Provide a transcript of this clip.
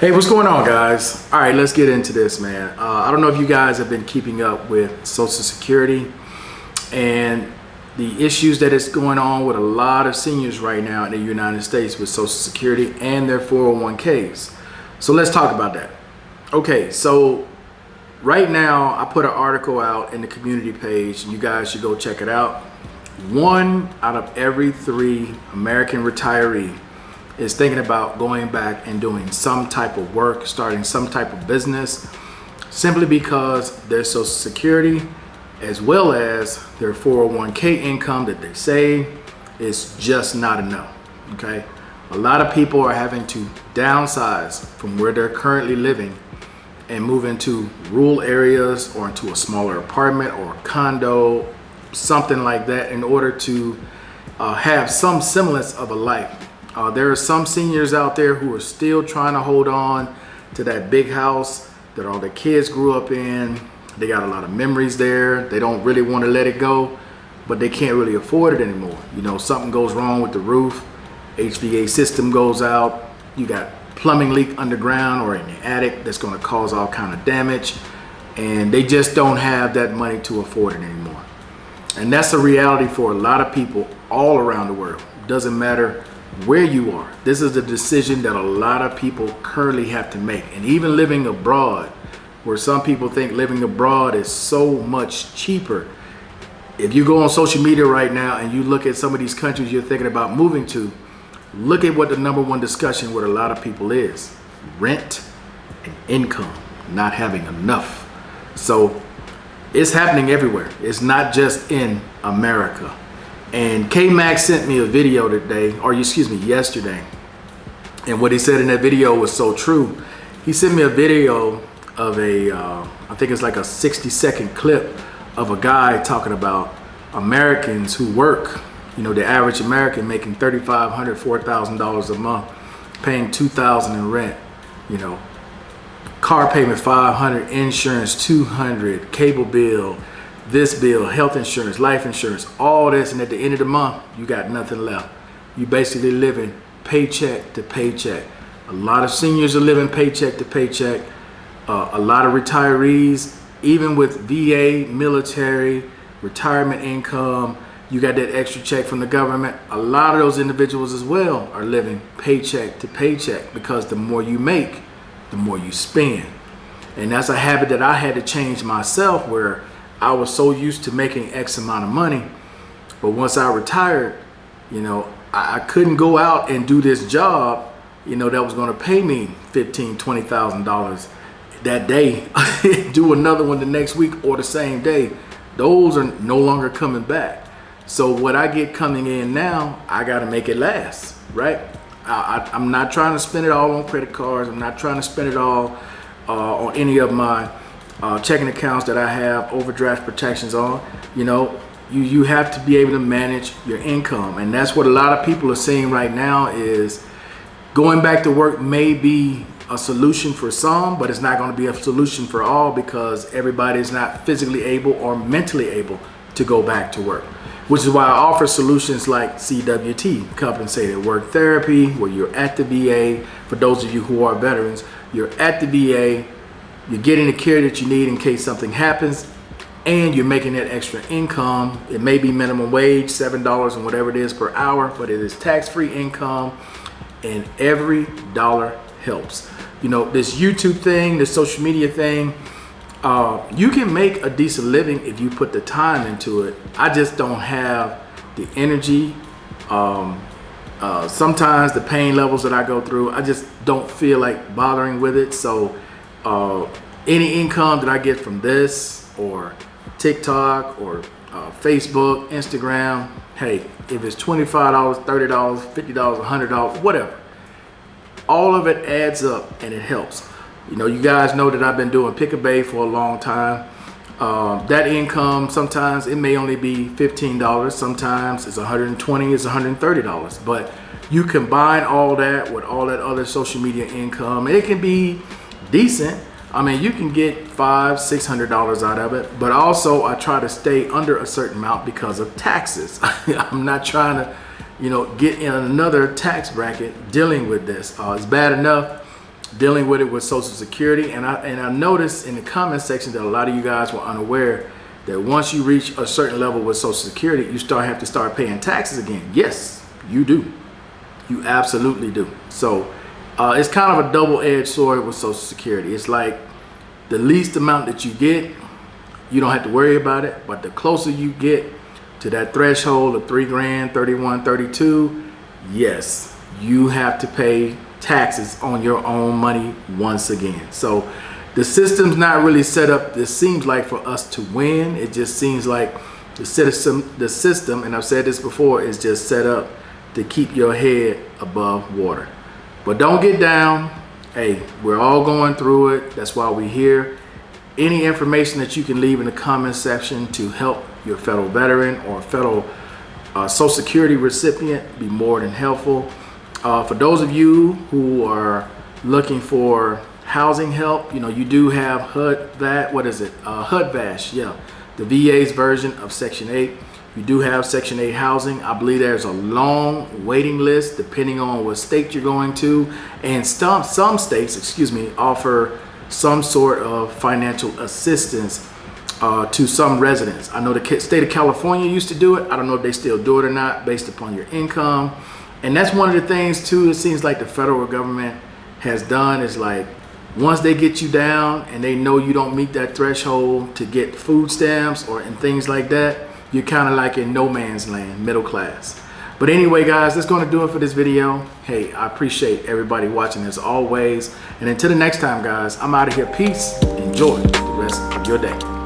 Hey, what's going on, guys? All right, let's get into this, man. I don't know if you guys have been keeping up with Social Security and the issues that is going on with a lot of seniors right now in the United States with Social Security and their 401ks. So let's talk about that. Okay, so right now I put an article out in the community page, and you guys should go check it out. 1 out of every 3 American retiree is thinking about going back and doing some type of work, starting some type of business, simply because their Social Security as well as their 401k income that they save is just not enough. Okay, a lot of people are having to downsize from where they're currently living and move into rural areas or into a smaller apartment or a condo, something like that, in order to have some semblance of a life. There are some seniors out there who are still trying to hold on to that big house that all their kids grew up in. They got a lot of memories there. They don't really want to let it go, but they can't really afford it anymore. You know, something goes wrong with the roof, HVAC system goes out, you got plumbing leak underground or in the attic that's going to cause all kind of damage, and they just don't have that money to afford it anymore. And that's a reality for a lot of people all around the world. It doesn't matter where you are. This is a decision that a lot of people currently have to make. And even living abroad, where some people think living abroad is so much cheaper. If you go on social media right now and you look at some of these countries you're thinking about moving to, look at what the #1 discussion with a lot of people is: rent and income, not having enough. So it's happening everywhere. It's not just in America. And K-Max sent me a video today, or excuse me, yesterday. And what he said in that video was so true. He sent me a video of I think it's like a 60-second clip of a guy talking about Americans who work, you know, the average American making $3,500, $4,000 a month, paying $2,000 in rent, you know, car payment $500, insurance $200, cable bill, this bill, health insurance, life insurance, all this, and at the end of the month, you got nothing left. You basically living paycheck to paycheck. A lot of seniors are living paycheck to paycheck. A lot of retirees, even with VA, military, retirement income, you got that extra check from the government. A lot of those individuals as well are living paycheck to paycheck, because the more you make, the more you spend. And that's a habit that I had to change myself, where I was so used to making X amount of money, but once I retired, you know, I couldn't go out and do this job, you know, that was going to pay me $15,000, $20,000 that day, do another one the next week or the same day. Those are no longer coming back. So what I get coming in now, I got to make it last, right? I'm not trying to spend it all on credit cards. I'm not trying to spend it all on any of my checking accounts that I have overdraft protections on. You know, you have to be able to manage your income, and that's what a lot of people are saying right now. Is going back to work may be a solution for some, but it's not going to be a solution for all, because everybody is not physically able or mentally able to go back to work, which is why I offer solutions like CWT, compensated work therapy, where you're at the VA. For those of you who are veterans, you're at the VA, you're getting the care that you need in case something happens, and you're making that extra income. It may be minimum wage, $7 and whatever it is per hour, but it is tax-free income, and every dollar helps. You know, this YouTube thing, this social media thing, you can make a decent living if you put the time into it. I just don't have the energy. Sometimes the pain levels that I go through, I just don't feel like bothering with it. So any income that I get from this or TikTok or Facebook, Instagram, hey, if it's $25, $30, $50, $100, whatever, all of it adds up and it helps. You know, you guys know that I've been doing Pick-a-Bay for a long time. That income, sometimes it may only be $15, sometimes it's $120, it's $130, but you combine all that with all that other social media income, it can be decent. I mean, you can get $500, $600 out of it, but also I try to stay under a certain amount because of taxes. I'm not trying to, you know, get in another tax bracket dealing with this. It's bad enough dealing with it with Social Security. And I noticed in the comment section that a lot of you guys were unaware that once you reach a certain level with Social Security, you have to start paying taxes again. Yes, you do. You absolutely do. So it's kind of a double-edged sword with Social Security. It's like the least amount that you get, you don't have to worry about it. But the closer you get to that threshold of 3 grand, 31, 32, yes, you have to pay taxes on your own money once again. So the system's not really set up, this seems like, for us to win. It just seems like the system, and I've said this before, is just set up to keep your head above water. But don't get down. Hey, we're all going through it. That's why we're here. Any information that you can leave in the comment section to help your fellow veteran or fellow Social Security recipient be more than helpful. For those of you who are looking for housing help, you know, you do have HUD-VASH, yeah, the VA's version of Section 8. You do have Section 8 housing. I believe there's a long waiting list depending on what state you're going to, and some states, offer some sort of financial assistance to some residents. I know the state of California used to do it. I don't know if they still do it or not, based upon your income. And that's one of the things too, it seems like the federal government has done, is like, once they get you down and they know you don't meet that threshold to get food stamps and things like that, you're kind of like in no man's land, middle class. But anyway, guys, that's going to do it for this video. Hey, I appreciate everybody watching as always. And until the next time, guys, I'm out of here. Peace. Enjoy the rest of your day.